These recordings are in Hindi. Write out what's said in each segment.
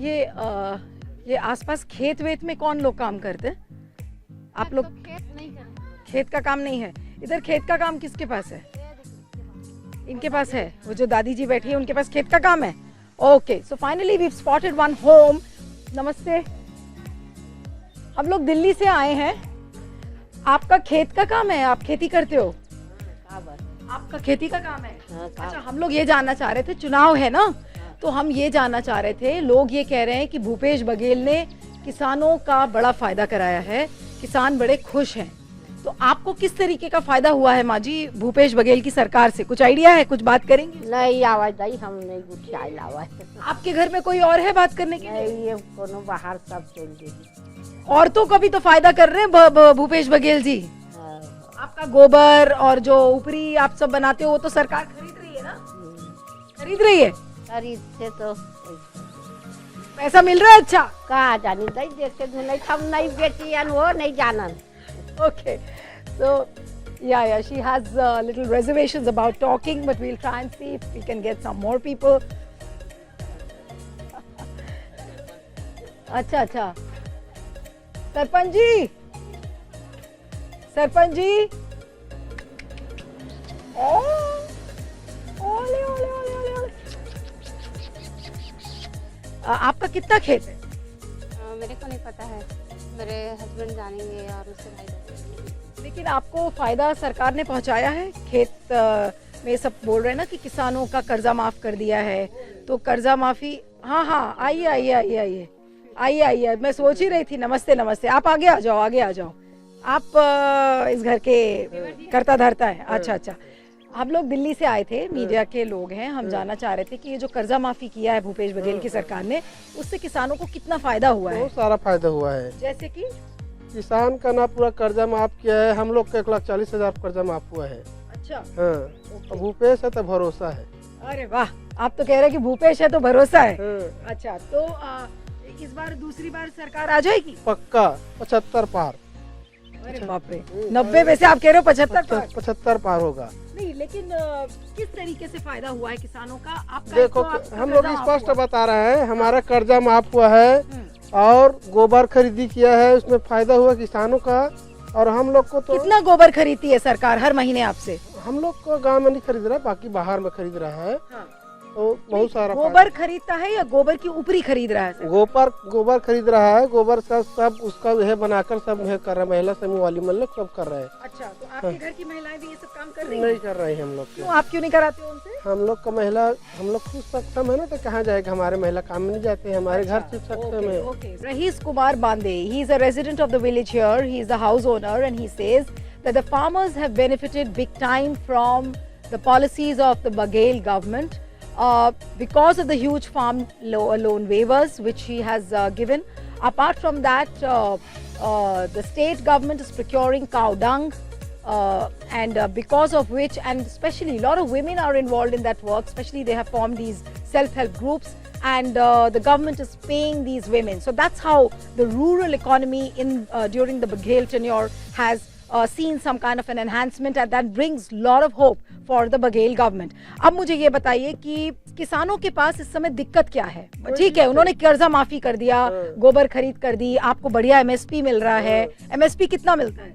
ये आसपास खेत वेत में कौन लोग काम करते हैं? आप लोग? खेत नहीं करते। खेत का काम नहीं है इधर। खेत का काम किसके पास है? इनके पास है। वो जो दादी जी बैठी है उनके पास खेत का काम है। Okay, so finally we spotted one home. नमस्ते, हम लोग दिल्ली से आए हैं। आपका खेत का काम है? आप खेती करते हो? आपका खेती का काम है? अच्छा, हम लोग ये जानना चाह रहे थे, चुनाव है ना, तो हम ये जानना चाह रहे थे, लोग ये कह रहे हैं कि भूपेश बघेल ने किसानों का बड़ा फायदा कराया है, किसान बड़े खुश हैं, तो आपको किस तरीके का फायदा हुआ है माँ जी भूपेश बघेल की सरकार से? कुछ आइडिया है? कुछ बात करेंगे? नहीं आवाज नहीं, हम नहीं कुछ आयल आवाज। आपके घर में कोई और है बात करने के लिए? नहीं, ये कोनो बाहर सब चल गई। औरतों का भी तो फायदा कर रहे हैं भूपेश बघेल जी। आपका गोबर और जो ऊपरी आप सब बनाते हो वो तो सरकार खरीद रही है ना? खरीद रही है? खरीद से तो पैसा मिल रहा है? अच्छा, कहाँ जानी नहीं, देखे नहीं, हम नहीं बेटियन वो नहीं जानन। okay, so yeah, she has little reservations about talking, but we'll try and see if we can get some more people. अच्छा, सरपंच जी, ओले ओले ओले ओले ओले। आपका कितना खेत है? मेरे को नहीं पता है, मेरे हस्बैंड जानेंगे और उससे भाई जानेंगे। लेकिन आपको फायदा सरकार ने पहुंचाया है? खेत में सब बोल रहे हैं ना कि किसानों का कर्जा माफ कर दिया है, तो कर्जा माफी। हाँ, आइए, मैं सोच ही रही थी। नमस्ते, आप आगे आ जाओ। आप इस घर के करता धरता है? अच्छा, हम लोग दिल्ली से आए थे, मीडिया के लोग हैं। हम जानना चाह रहे थे कि ये जो कर्जा माफी किया है भूपेश बघेल की सरकार ने, उससे किसानों को कितना फायदा हुआ है? बहुत सारा फायदा हुआ है। जैसे कि किसान का ना पूरा कर्जा माफ किया है, हम लोग का 1,40,000 कर्जा माफ हुआ है। अच्छा, हाँ, भूपेश है तो भरोसा है। अरे वाह, आप तो कह रहे हैं कि भूपेश है तो भरोसा है। हाँ। अच्छा, तो इस बार दूसरी बार सरकार आ जाएगी? पक्का 75 पार। अरे बाप रे, 90 में से आप कह रहे हो 75 पार? 75 पार होगा। नहीं, लेकिन किस तरीके से फायदा हुआ है किसानों का? आपका देखो, तो आपका हम लोग कर्जा माफ स्पष्ट हुआ। बता रहे हैं, हमारा कर्जा माफ हुआ है और गोबर खरीदी किया है, उसमें फायदा हुआ किसानों का। और हम लोग को तो कितना गोबर खरीदती है सरकार हर महीने आपसे? हम लोग को गांव में नहीं खरीद रहा है, बाकी बाहर में खरीद रहा है। तो बहुत सारा गोबर खरीदता है या गोबर की ऊपरी खरीद रहा है? गोबर खरीद रहा है। गोबर का सब उसका यह बनाकर सब यह कर रहा है, महिला समूह वाली मतलब सब कर रहे हैं। अच्छा, तो आपके घर की महिलाएं भी ये सब काम कर रही हैं? नहीं कर रही है हम लोग। क्यों, आप क्यों नहीं कराते हो उनसे? हम लोग का महिला, हम लोग खुद सक्षम है ना, तो कहाँ जाएगा? हमारे महिला काम में नहीं जाते हैं, हमारे घर से सक्षम है। Okay. Rahis Kumar Bande, he is a resident of the village here. He is a house owner and he says that the farmers have benefited big time from the policies of the Baghel government because of the huge farm loan waivers which he has given. Apart from that, the state government is procuring cow dung and because of which, and especially a lot of women are involved in that work, especially they have formed these self-help groups and the government is paying these women. So that's how the rural economy in during the Baghel tenure has seen some kind of an enhancement and that brings lot of hope for the Baghel government. अब मुझे ये बताइए कि किसानों के पास इस समय दिक्कत क्या है? ठीक है, उन्होंने कर्जा माफी कर दिया, गोबर खरीद कर दी, आपको बढ़िया एमएसपी मिल रहा है। एमएसपी कितना मिलता है?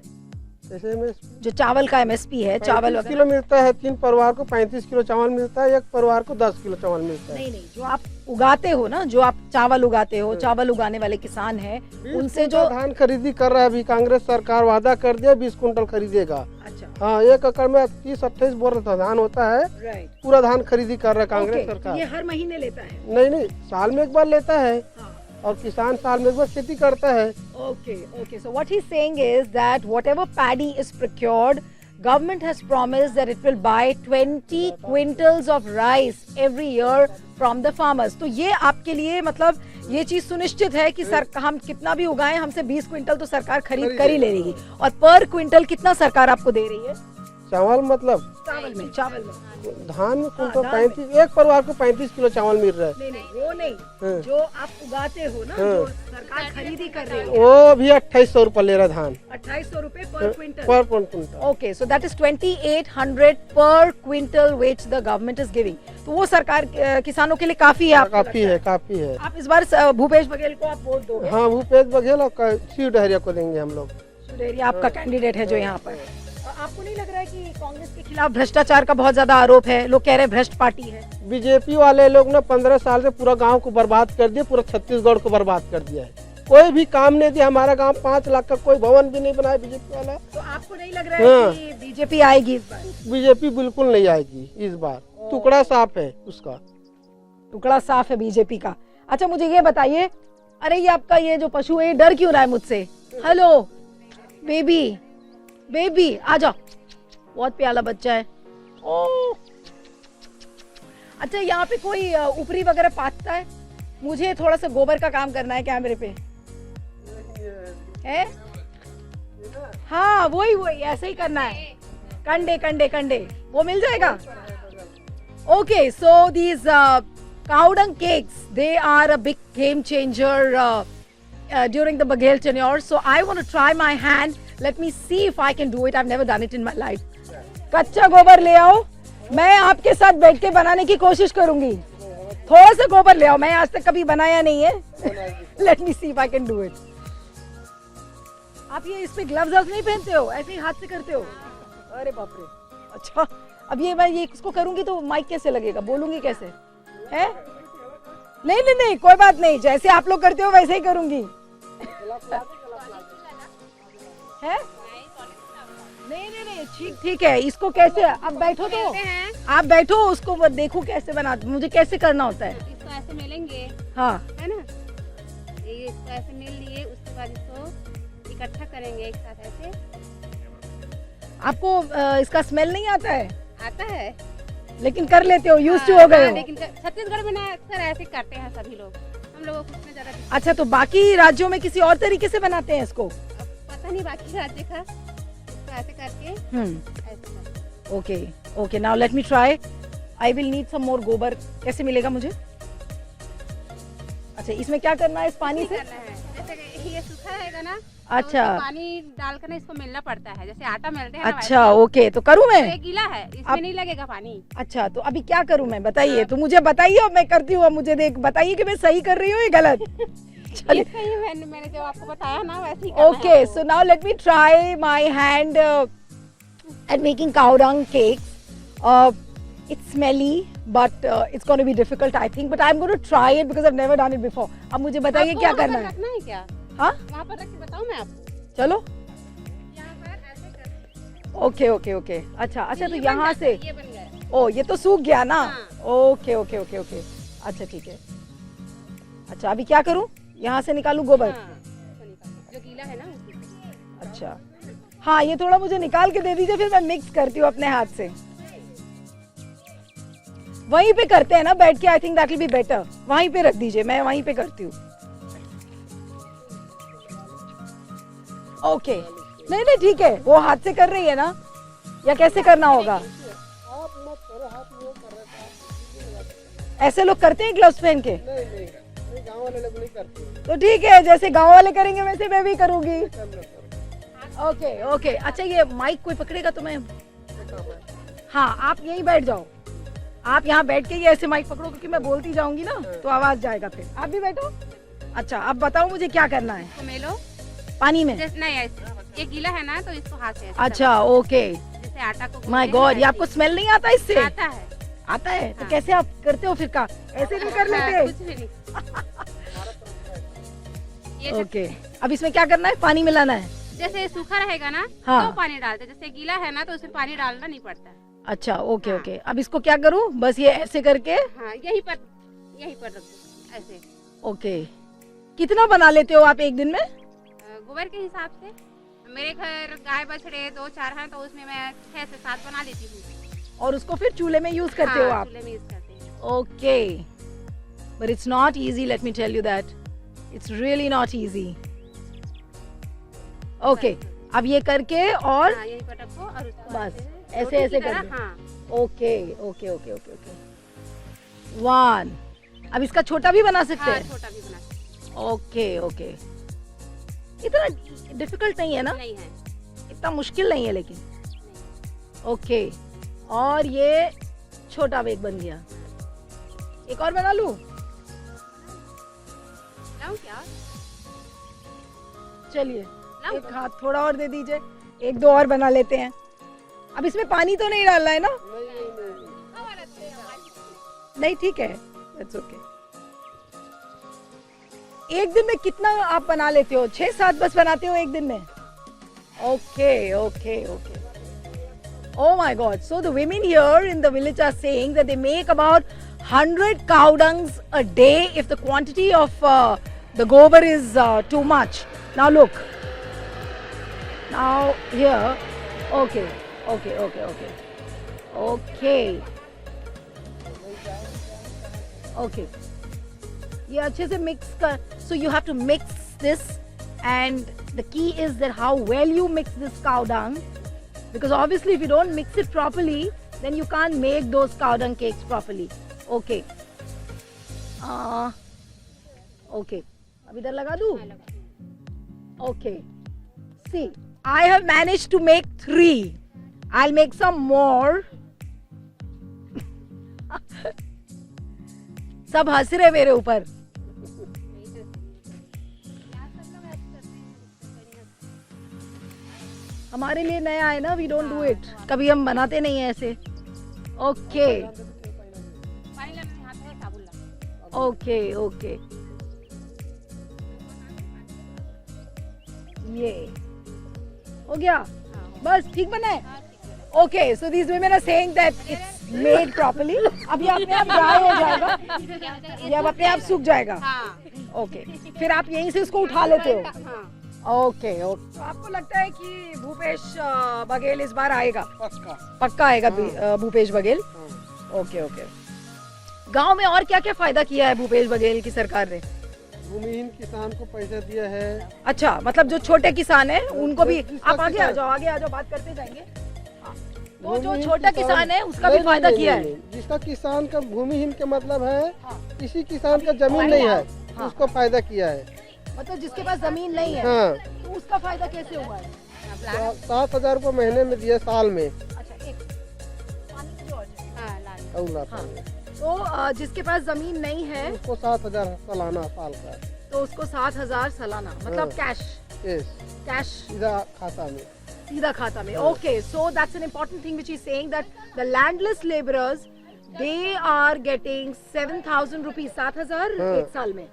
जैसे में जो चावल का एमएसपी है, चावल 35 किलो मिलता है, 3 परिवार को 35 किलो चावल मिलता है, एक परिवार को 10 किलो चावल मिलता है। नहीं, जो आप उगाते हो ना, जो आप चावल उगाते हो, चावल उगाने वाले किसान हैं, उनसे जो धान खरीदी कर रहा है अभी कांग्रेस सरकार, वादा कर दिया 20 कुंटल खरीदेगा। अच्छा, हाँ, 1 एकड़ में 30-28 बोर धान होता है, राइट, पूरा धान खरीदी कर रहा है कांग्रेस सरकार। ये हर महीने लेता है? नहीं, साल में एक बार लेता है और किसान साल में एक बार खेती करता है। Okay. So what he's saying is that whatever paddy is procured, government has promised that it will buy 20 quintals of rice every year from the farmers. तो ये आपके लिए मतलब ये चीज सुनिश्चित है कि सर हम कितना भी उगाएं, हमसे 20 क्विंटल तो सरकार खरीद कर ही ले रही है। और पर क्विंटल कितना सरकार आपको दे रही है? चावल मतलब चावल में धान में कुंटल 35, एक परिवार को 35 किलो चावल मिल रहा है। नहीं, वो नहीं, जो आप उगाते हो ना, जो सरकार खरीदी कर रही है, वो भी 2800 रुपए ले रहा धान। 2800 रुपए पर क्विंटल? पर quintal. Okay, so that is 2800 per quintal which the government is giving. तो वो सरकार किसानों के लिए काफी है आपको काफी लगता है, काफी है। आप इस बार भूपेश बघेल को आप वोट दोगे? हाँ, भूपेश बघेल और शिव डहरिया को देंगे हम लोग। सुडेरिया आपका कैंडिडेट है जो यहाँ पर। आपको नहीं लग रहा है कि कांग्रेस के खिलाफ भ्रष्टाचार का बहुत ज्यादा आरोप है? लोग कह रहे हैं भ्रष्ट पार्टी है। बीजेपी वाले लोग ना 15 साल से पूरा गांव को बर्बाद कर दिया, पूरा छत्तीसगढ़ को बर्बाद कर दिया है। कोई भी काम नहीं दिया। हमारा गांव 5 लाख का कोई भवन भी नहीं बनाया बीजेपी वाला। तो आपको नहीं लग रहा है कि बीजेपी आएगी इस बार? बीजेपी बिल्कुल नहीं आएगी इस बार। टुकड़ा साफ है उसका। टुकड़ा साफ है बीजेपी का। अच्छा मुझे ये बताइए, अरे ये आपका ये जो पशु है ये डर क्यों रहा है मुझसे? हेलो बेबी, बेबी आ जाओ, बहुत प्यारा बच्चा है। ओ अच्छा, यहाँ पे कोई ऊपरी वगैरह पाथता है? मुझे थोड़ा सा गोबर का काम करना है कैमरे पे। है? हाँ वही वही ऐसे ही करना है। कंडे कंडे कंडे वो मिल जाएगा? Okay, so these cow dung cakes, they are a big game changer during the Baghel tenure. So I want to try my hand. Let me see if I can do it. I've never done it in my life. कच्चा गोबर ले आओ, मैं आपके साथ बैठ के बनाने की कोशिश करूंगी। थोड़ा सा गोबर ले आओ, मैं आज तक कभी बनाया नहीं है। Let me see if I can do it. आप ये इसमें ग्लव्स नहीं पहनते हो, ऐसे ही हाथ से करते हो? अरे बाप रे। अच्छा अब ये मैं ये इसको करूंगी तो माइक कैसे लगेगा, बोलूंगी कैसे? है? नहीं नहीं नहीं कोई बात नहीं, जैसे आप लोग करते हो वैसे ही करूंगी। है? नहीं नहीं नहीं ठीक ठीक है। इसको कैसे, अब बैठो तो आप बैठो, उसको देखो कैसे बना, मुझे कैसे करना होता है। इसको ऐसे मिलेंगे, हाँ है ना? ये इसको ऐसे मिल लिए, उसके बाद इसको इकट्ठा करेंगे एक साथ ऐसे। आपको इसका स्मेल नहीं आता है? आता है लेकिन कर लेते हो, यूज टू हो गए हो। लेकिन छत्तीसगढ़ में ना अक्सर ऐसे करते हैं सभी लोग, हम लोगों को उसमें ज्यादा अच्छा तो बाकी राज्यों में किसी और तरीके से बनाते हैं इसको? पता नहीं बाकी राज्य का। इसको ऐसे करके ऐसे करके। Okay okay, now let me try. I will need some more gobar. कैसे मिलेगा मुझे? अच्छा इसमें क्या करना है इस पानी से? करना है जैसे ये सूखा रहेगा ना, अच्छा तो पानी डालकर ना इसको मिलना पड़ता है, जैसे आटा मिलते हैं ना अच्छा ओके, तो करूँ मैं? वैसे। ये गीला है, इसमें नहीं लगेगा पानी। अच्छा तो अभी क्या करूँ मैं, बताइए तो मुझे, बताइए और मैं करती हूँ। मुझे देख बताइए कि मैं सही कर रही हूँ या गलत। चलिए सही मैंने जो आपको बताया ना वैसे ही करना है ओके, आपको। So now let me try my hand at making cow dung cakes. It's smelly, but it's going to be difficult, I think. But I'm going to try it because I've never done it before. अब मुझे बताइए आपको क्या वहाँ करना पर है? रखना है क्या? हाँ वहाँ पर रख के बताऊँ मैं आपको? चलो यहाँ पर ऐसे कर। Okay okay okay. अच्छा अच्छा तो ये यहाँ बन से, गया, ये बन गया। ओ ये तो सूख गया ना? हाँ। ओके ओके ओके ओके, अच्छा ठीक है। अच्छा अभी क्या करूँ, यहाँ से निकालूं गोबर? हाँ, इसको निकालो। जो गीला है ना उसी को। अच्छा हाँ, ये थोड़ा मुझे निकाल के दे दीजिए, फिर मैं मिक्स करती हूँ अपने हाथ से। वहीं पे करते हैं ना बैठ के, I think that will be better. वहीं पे रख दीजिए, मैं वहीं पे करती हूँ। ओके नहीं नहीं ठीक है, वो हाथ से कर रही है ना, या कैसे करना होगा? ऐसे लोग करते हैं ग्लव्स पहन के? नहीं, गाँव वाले लोग नहीं करते। तो ठीक है, जैसे गांव वाले करेंगे वैसे मैं भी करूंगी। Okay okay. अच्छा ये माइक कोई पकड़ेगा तो मैं, हाँ आप यहीं बैठ जाओ, आप यहाँ बैठ के ये ऐसे माइक पकड़ो, क्योंकि मैं बोलती जाऊंगी ना तो आवाज जाएगा फिर। आप भी बैठो। अच्छा अब बताओ मुझे क्या करना है? इसको मेलो पानी में? जैसे नहीं ऐसे, ये गीला है ना तो इसको हाथ से ऐसे अच्छा ओके। दबाओ। जैसे आटा को माय गूंथते हैं गॉड, ना ये आपको स्मेल नहीं आता इससे? वैसे। आता है। आता है तो हाँ। कैसे आप करते हो फिर? का ऐसे नहीं कर हाँ, लेते? कुछ भी नहीं। ये ओके अब इसमें क्या करना है, पानी मिलाना है? जैसे सूखा रहेगा ना हाँ। तो पानी डालते, जैसे गीला है ना तो उसमें पानी डालना नहीं पड़ता। अच्छा ओके हाँ। ओके। अब इसको क्या करूँ, बस ये ऐसे करके? हाँ यहीं पर रख दो ऐसे। ओके कितना बना लेते हो आप एक दिन में? गोबर के हिसाब से, मेरे घर गाय बछड़े 2-4 हैं तो उसमें मैं 6 से 7 बना लेती हूँ। और उसको फिर चूल्हे में यूज करते हो हाँ, आप? चूल्हे में यूज करते हैं। Okay but it's not easy, let me tell you that, it's really not easy. Okay अब ये करके और हाँ, यहीं पर रखो और उसको बस ऐसे रोटी ऐसे की तरह, कर दो। हाँ okay okay okay okay okay. 1 अब इसका छोटा भी बना सकते हाँ, हैं? छोटा भी बना सकते ओके ओके। इतना डिफिकल्ट नहीं है ना? नहीं है। इतना मुश्किल नहीं है लेकिन। ओके और ये छोटा बेग बन गया। एक और बना लूं? लाऊं क्या? चलिए लाऊं? एक हाथ थोड़ा और दे दीजिए, एक दो और बना लेते हैं। अब इसमें पानी तो नहीं डालना है ना? नहीं ठीक है, दैट्स ओके। एक दिन में कितना आप बना लेते हो? 6-7 बस बनाते हो एक दिन में? Okay okay okay. Oh my God! So the women here in the village are saying that they make about 100 cow dungs a day if the quantity of the gobar is too much. Now look. Now here, okay, okay, okay, okay, okay, okay. ये अच्छे से mix कर. So you have to mix this, and the key is that how well you mix this cow dung. Because obviously if you don't mix it properly, then you can't make those cow dung cakes properly. Okay. Okay. अब इधर लगा दूँ? Okay. See, I have managed to make 3. I'll make some more. सब हंस रहे मेरे ऊपर. हमारे लिए नया है ना, वी डोंट डू इट, कभी हम बनाते नहीं है ऐसे. ओके ओके ओके, ये हो गया, बस ठीक बना है. Okay, so these women are saying that it's made properly. अब ये अपने आप ड्राई हो जाएगा, ये अब अपने आप सूख जाएगा. ओके, फिर आप यहीं से उसको उठा लेते हो. Okay okay. तो आपको लगता है कि भूपेश बघेल इस बार आएगा? पक्का आएगा भूपेश बघेल. Okay okay. गांव में और क्या क्या फायदा किया है भूपेश बघेल की सरकार ने? भूमिहीन किसान को पैसा दिया है. अच्छा, मतलब जो छोटे किसान हैं उनको भी. आप आगे आ जाओ, बात करते जाएंगे. तो जो छोटा किसान है उसका भी फायदा किया है. जिसका किसान का भूमिहीन का मतलब है किसी किसान का जमीन नहीं है, उसको फायदा किया है. मतलब जिसके पास जमीन नहीं है, तो उसका फायदा कैसे हुआ है? 7,000 रुपये महीने में दिए साल में. अच्छा, एक तो जिसके पास जमीन नहीं है उसको 7,000 सालाना साल का. तो उसको 7,000 सालाना, मतलब कैश सीधा खाता में. Okay, so that's an important thing which is saying that the landless labourers they are getting 7,000 rupees, 7,000 एक साल में.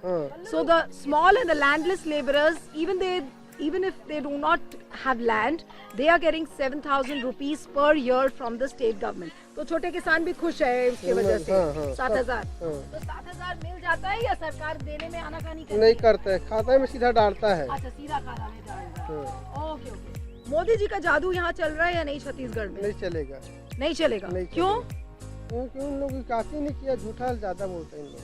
So the small and the landless laborers, even if they do not have land, they are getting 7,000 rupees per year from the state government. तो छोटे किसान भी खुश है इसके वजह से. 7,000. तो 7,000 मिल जाता है या सरकार देने में आनाकानी करती है? नहीं करते, खाते में सीधा डालता है. अच्छा, सीधा खाता में डालता है. Okay okay. मोदी जी का जादू यहाँ चल रहा है या नहीं छत्तीसगढ़ में? नहीं चलेगा. नहीं चलेगा? क्यों? क्योंकि उन लोग विकास ही नहीं किया, झूठा ज्यादा बोलते हैं इन लोग.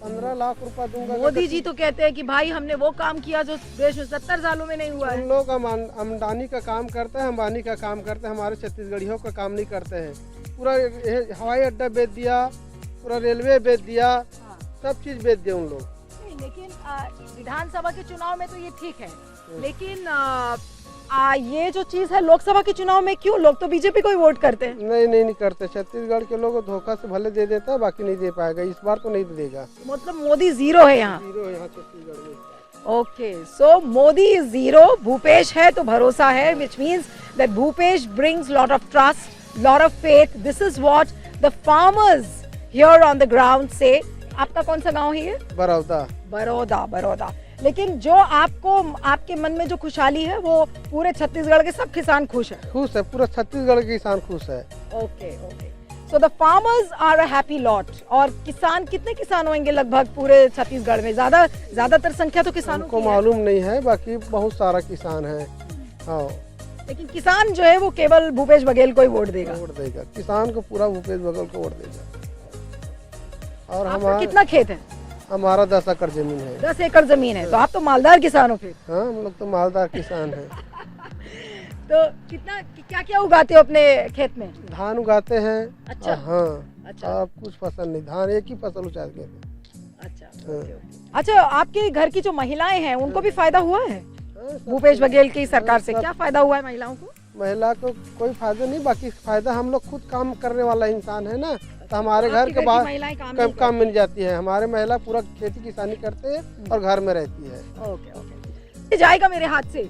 15 लाख रुपया दूंगा. मोदी जी तो कहते हैं कि भाई हमने वो काम किया जो देश में 70 सालों में नहीं हुआ है. उन लोग अमदानी का काम करते हैं, अंबानी का काम करते हैं, हमारे छत्तीसगढ़ियों का काम नहीं करते हैं. पूरा हवाई अड्डा बेच दिया, पूरा रेलवे बेच दिया, सब चीज बेच दिया उन लोग. लेकिन विधानसभा के चुनाव में तो ये ठीक है, लेकिन ये जो चीज है लोकसभा के चुनाव में क्यों? लोग तो बीजेपी को ही वोट करते हैं. नहीं करते. छत्तीसगढ़ के लोग धोखा से भले दे देता है, बाकी नहीं दे पाएगा. इस बार तो नहीं देगा. मतलब मोदी जीरो है यहाँ. जीरो यहाँ छत्तीसगढ़ में. Okay, so Modi is zero, Bhupesh है तो भरोसा है, which means that Bhupesh brings lot of trust, lot of faith. This is what the farmers here on the ground से. आपका कौन सा गाँव है ये? बड़ौदा. लेकिन जो आपके मन में जो खुशहाली है वो पूरे छत्तीसगढ़ के सब किसान खुश है. पूरा छत्तीसगढ़ के किसान खुश है. Okay. So the farmers are a happy lot. और किसान, कितने किसान होंगे लगभग पूरे छत्तीसगढ़ में? ज्यादातर संख्या तो किसानों को मालूम नहीं है, बाकी बहुत सारा किसान है. हाँ, लेकिन किसान जो है वो केवल भूपेश बघेल को ही वोट देगा. किसान को पूरा भूपेश बघेल को वोट देगा. और हमारा कितना खेत है? हमारा 10 एकड़ जमीन है. 10 एकड़ जमीन है, तो आप तो मालदार किसान हो फिर. हाँ, हम लोग तो मालदार किसान हैं. तो क्या क्या उगाते हो अपने खेत में? धान उगाते हैं. अच्छा. हाँ. अच्छा. आप कुछ फसल नहीं, धान एक ही फसल उगाते हैं. अच्छा. अच्छा, आपके घर की जो महिलाएं हैं उनको भी फायदा हुआ है भूपेश बघेल की सरकार से? क्या फायदा हुआ है महिलाओं को? महिला को कोई फायदा नहीं, बाकी फायदा हम लोग खुद काम करने वाला इंसान है ना, तो हमारे घर के बाहर महिलाएं काम मिल जाती है। हमारे महिला पूरा खेती किसानी करते हैं और घर में रहती है। ओके ओके, जाएगा मेरे हाथ से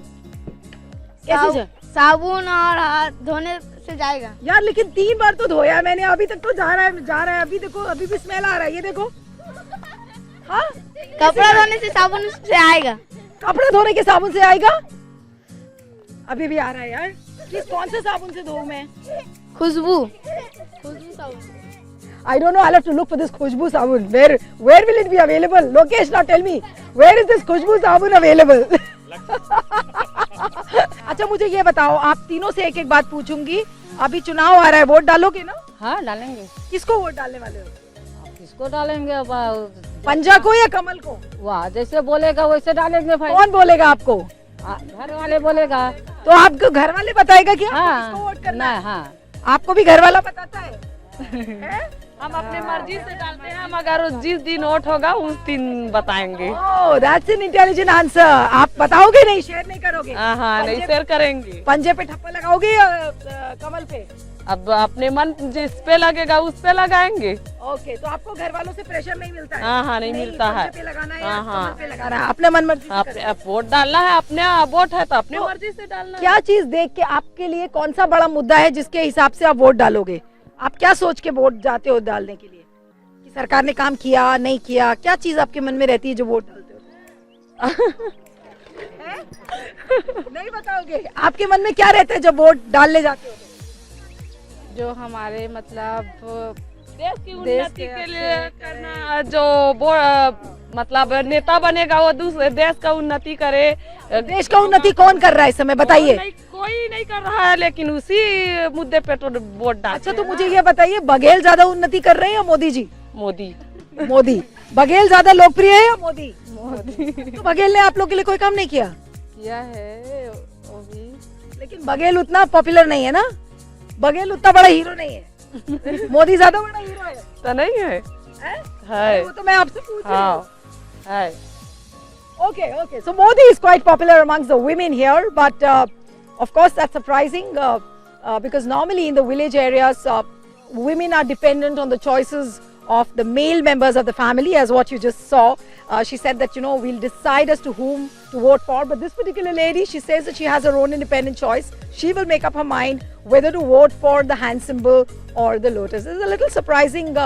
कैसे साबुन और हाथ धोने से जाएगा यार, लेकिन 3 बार तो धोया मैंने, अभी तक तो जा रहा है। अभी देखो, अभी भी स्मेल आ रहा है, ये देखो। हाँ, कपड़ा धोने से साबुन से आएगा। कपड़ा धोने के साबुन से आएगा, अभी भी आ रहा है यार। किस कौन से साबुन से धोऊं मैं? खुशबू साबुन। I don't know. I'll have to look for this Khushbu sabun. Where will it be available? Lokesh, now tell me, where is this Khushbu sabun available? अच्छा, मुझे ये बताओ, आप तीनों से एक एक बात पूछूंगी। अभी चुनाव आ रहा है, वोट डालोगे ना? हाँ डालेंगे। किसको वोट डालने वाले हो? किसको डालेंगे? पंजा को या कमल को? वाह, जैसे बोलेगा वैसे डालेंगे भाई। कौन बोलेगा आपको? घर वाले बोलेगा। तो आपको घर वाले बताएगा क्या किसको वोट करना है? हाँ, आपको भी घर वाला बताता है? हम अपनी मर्जी से डालते हैं, मगर जिस दिन वोट होगा उस दिन बताएंगे। ओह, दैट्स एन इंटेलिजेंट आंसर। आप बताओगे नहीं, शेयर नहीं करोगे? हाँ, नहीं शेयर करेंगे। पंजे पे ठप्पा लगाओगे या कमल पे? अब अपने मन जिस पे लगेगा उस पे लगाएंगे। ओके, तो आपको घर वालों से प्रेशर नहीं मिलता है? हाँ, नहीं मिलता है। पंजे पे लगाना है या हाँ, कमल पे लगाना है, अपने मन मर्जी से करना है। आप वोट डालना है, अपने वोट है तो अपनी मर्जी से डालना है। क्या चीज देख के आपके लिए कौन सा बड़ा मुद्दा है जिसके हिसाब से आप वोट डालोगे? आप क्या सोच के वोट जाते हो डालने के लिए कि सरकार ने काम किया नहीं किया? क्या चीज आपके मन में रहती है जो वोट डालते हो? नहीं बताओगे? आपके मन में क्या रहता है जब वोट डालने जाते हो? जो हमारे मतलब देश की उन्नति के लिए करना, जो मतलब नेता बनेगा वो दूसरे देश का उन्नति करे। देश का उन्नति कौन कर रहा है इस समय, बताइए? कोई नहीं कर रहा है, लेकिन उसी मुद्दे पे तो वोट डालते। अच्छा, तो मुझे ये बताइए, बघेल ज्यादा उन्नति कर रहे हैं या मोदी जी? मोदी। बघेल ज्यादा लोकप्रिय है या मोदी? तो बघेल ने आप लोग के लिए कोई काम नहीं किया है वो भी, लेकिन बघेल उतना पॉपुलर नहीं है ना, बघेल उतना बड़ा हीरो नहीं है। मोदी ज्यादा बड़ा हीरो है तो नहीं है? है, वो तो मैं आपसे पूछ रही हूँ। है। Okay. So Modi is quite popular amongst the women here, but of course that's surprising because normally in the village areas, women are dependent on the choices of the male members of the family, as what you just saw. She said that, we'll decide as to whom to vote for, but this particular lady, she says that she has her own independent choice. She will make up her mind whether to vote for the hand symbol or the lotus. This is a little surprising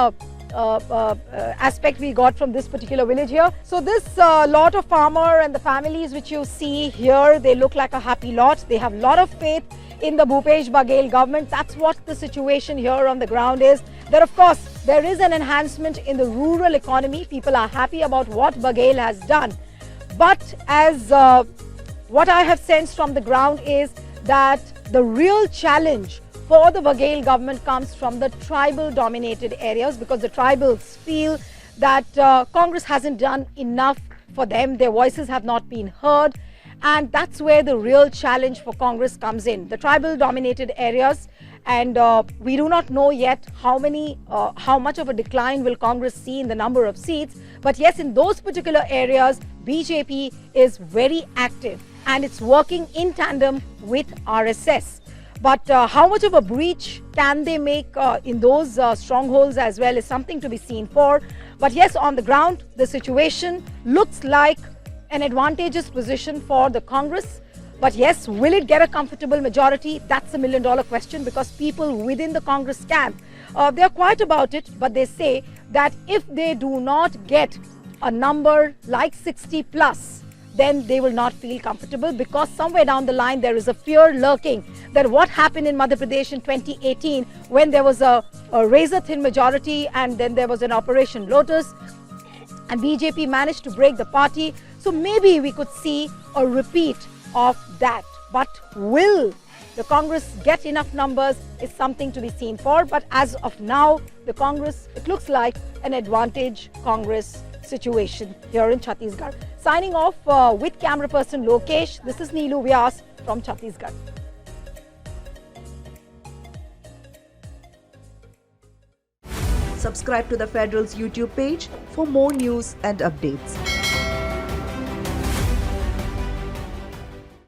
aspect we got from this particular village here. So this lot of farmer and the families which you see here, they look like a happy lot. They have a lot of faith in the Bhupesh Baghel government. That's what the situation here on the ground is. That of course there is an enhancement in the rural economy. People are happy about what Baghel has done. But as what I have sensed from the ground is that the real challenge for the Baghel government comes from the tribal dominated areas, because the tribals feel that Congress hasn't done enough for them. Their voices have not been heard, and that's where the real challenge for Congress comes in. The tribal dominated areas, and we do not know yet how much of a decline will Congress see in the number of seats. But yes, in those particular areas, BJP is very active and it's working in tandem with RSS. But how much of a breach can they make in those strongholds as well is something to be seen for. But yes, on the ground, the situation looks like an advantageous position for the Congress. But yes, will it get a comfortable majority? That's $1 million question, because people within the Congress camp, they are quiet about it, but they say that if they do not get a number like 60 plus, then they will not feel comfortable, because somewhere down the line there is a fear lurking that what happened in Madhya Pradesh in 2018, when there was a razor thin majority and then there was an Operation Lotus and BJP managed to break the party. So maybe we could see a repeat of that. But will the Congress get enough numbers is something to be seen for. But as of now, the Congress, it looks like an advantage Congress situation here in Chhattisgarh. Signing off with camera person Lokesh, this is Neelu Vyas from Chhattisgarh. Subscribe to the Federal's YouTube page for more news and updates.